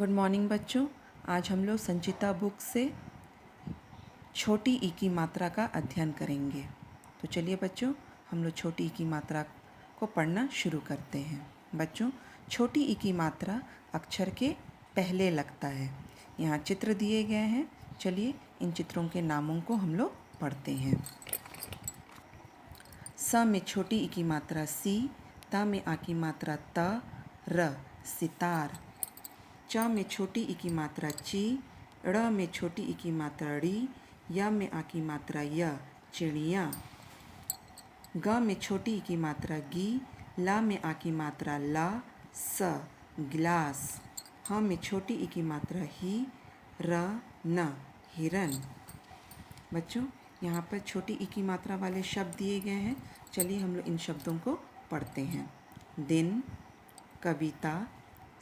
Good morning बच्चों। आज हम लोग संचिता बुक से छोटी ई की मात्रा का अध्ययन करेंगे। तो चलिए बच्चों, हम लोग छोटी ई की मात्रा को पढ़ना शुरू करते हैं। बच्चों, छोटी ई की मात्रा अक्षर के पहले लगता है। यहाँ चित्र दिए गए हैं। चलिए इन चित्रों के नामों को हम लोग पढ़ते हैं। स में छोटी ई की मात्रा सी, त में आ की मात्रा त, र सितार। च में छोटी ई की मात्रा ची, ड़ में छोटी ई की मात्रा ड़ी, य में आ की मात्रा य चिड़िया। ग में छोटी ई की मात्रा गी, ला में आ की मात्रा ला, स गिलास। ह में छोटी ई की मात्रा ही, र न हिरन। बच्चों, यहाँ पर छोटी ई की मात्रा वाले शब्द दिए गए हैं। चलिए हम लोग इन शब्दों को पढ़ते हैं। दिन, कविता,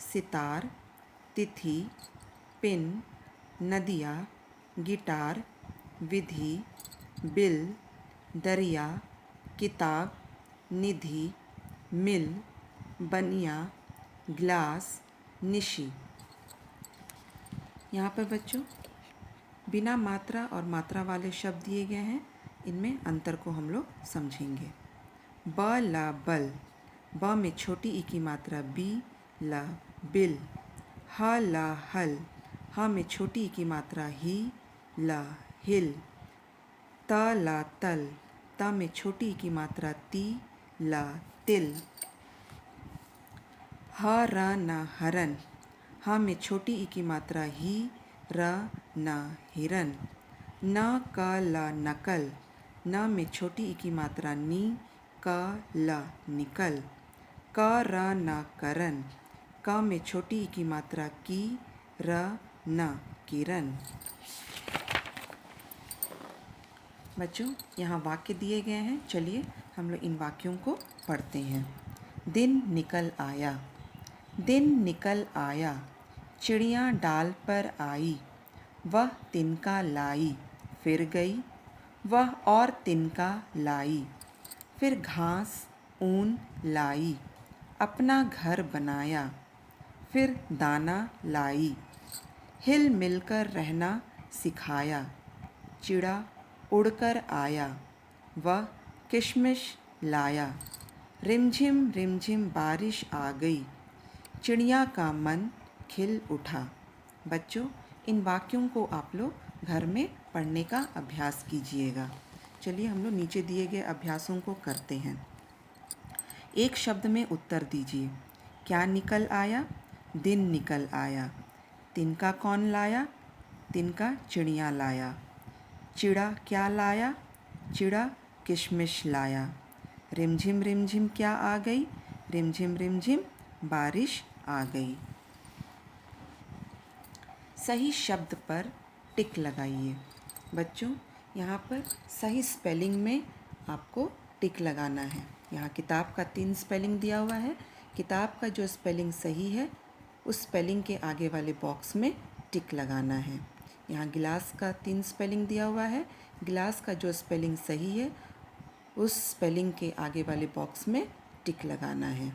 सितार, तिथि, पिन, नदिया, गिटार, विधि, बिल, दरिया, किताब, निधि, मिल, बनिया, ग्लास, निशी। यहाँ पर बच्चों बिना मात्रा और मात्रा वाले शब्द दिए गए हैं। इनमें अंतर को हम लोग समझेंगे। ब ला बल, ब में छोटी ई की मात्रा बी, ला बिल। ह ला हल, ह में छोटी ई की मात्रा ही, ला हिल। त ला तल, त में छोटी ई की मात्रा ती, ला तिल। ह र न हरन, ह में छोटी ई की मात्रा ही, र न हिरन। न क ल नकल, न में छोटी ई की मात्रा नी, क ल निकल। क र न करन, क में छोटी ई की मात्रा की, र न किरण। बच्चों, यहाँ वाक्य दिए गए हैं। चलिए हम लोग इन वाक्यों को पढ़ते हैं। दिन निकल आया, दिन निकल आया, चिड़िया डाल पर आई, वह तिनका लाई, फिर गई, वह और तिनका लाई, फिर घास ऊन लाई, अपना घर बनाया, फिर दाना लाई, हिल मिलकर रहना सिखाया, चिड़ा उड़कर आया, वह किशमिश लाया, रिमझिम रिमझिम बारिश आ गई, चिड़िया का मन खिल उठा। बच्चों, इन वाक्यों को आप लोग घर में पढ़ने का अभ्यास कीजिएगा। चलिए हम लोग नीचे दिए गए अभ्यासों को करते हैं। एक शब्द में उत्तर दीजिए। क्या निकल आया? दिन निकल आया। तिनका कौन लाया? तिनका चिड़िया लाया। चिड़ा क्या लाया? चिड़ा किशमिश लाया। रिमझिम रिमझिम क्या आ गई? रिमझिम रिमझिम बारिश आ गई। सही शब्द पर टिक लगाइए। बच्चों, यहाँ पर सही स्पेलिंग में आपको टिक लगाना है। यहाँ किताब का 3 स्पेलिंग दिया हुआ है। किताब का जो स्पेलिंग सही है उस स्पेलिंग के आगे वाले बॉक्स में टिक लगाना है। यहाँ गिलास का 3 स्पेलिंग दिया हुआ है। गिलास का जो स्पेलिंग सही है उस स्पेलिंग के आगे वाले बॉक्स में टिक लगाना है।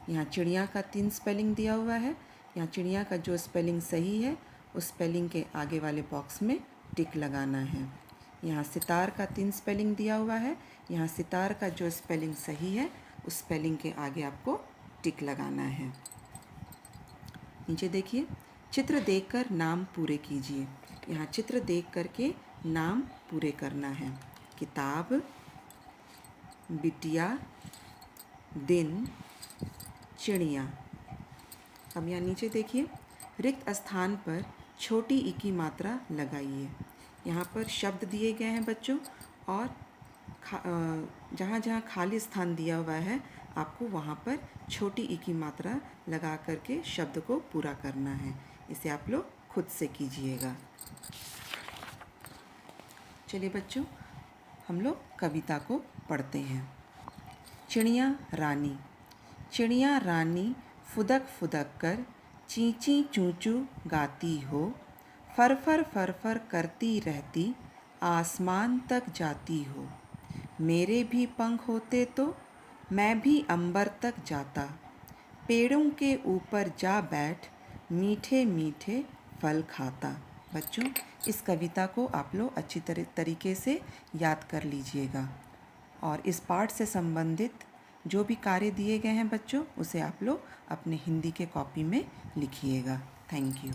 यहाँ चिड़िया का 3 स्पेलिंग दिया हुआ है। यहाँ चिड़िया का जो स्पेलिंग सही है उस स्पेलिंग के आगे वाले बॉक्स में टिक लगाना है। यहाँ सितार का 3 स्पेलिंग दिया हुआ है। यहाँ सितार का जो स्पेलिंग सही है उस स्पेलिंग के आगे आपको टिक लगाना है। नीचे देखिए, चित्र देखकर नाम पूरे कीजिए। यहाँ चित्र देख करके नाम पूरे करना है। किताब, बिटिया, दिन, चिड़िया। अब यहाँ नीचे देखिए, रिक्त स्थान पर छोटी ई की मात्रा लगाइए। यहाँ पर शब्द दिए गए हैं बच्चों, और जहाँ जहाँ खाली स्थान दिया हुआ है आपको वहाँ पर छोटी ई की मात्रा लगा करके शब्द को पूरा करना है। इसे आप लोग खुद से कीजिएगा। चलिए बच्चों, हम लोग कविता को पढ़ते हैं। चिड़िया रानी, चिड़िया रानी फुदक फुदक कर चींची चूचू गाती हो, फर फर फर फर करती रहती आसमान तक जाती हो। मेरे भी पंख होते तो मैं भी अंबर तक जाता, पेड़ों के ऊपर जा बैठ मीठे मीठे फल खाता। बच्चों, इस कविता को आप लोग अच्छी तरीके से याद कर लीजिएगा और इस पाठ से संबंधित जो भी कार्य दिए गए हैं बच्चों, उसे आप लोग अपने हिंदी के कॉपी में लिखिएगा। Thank you.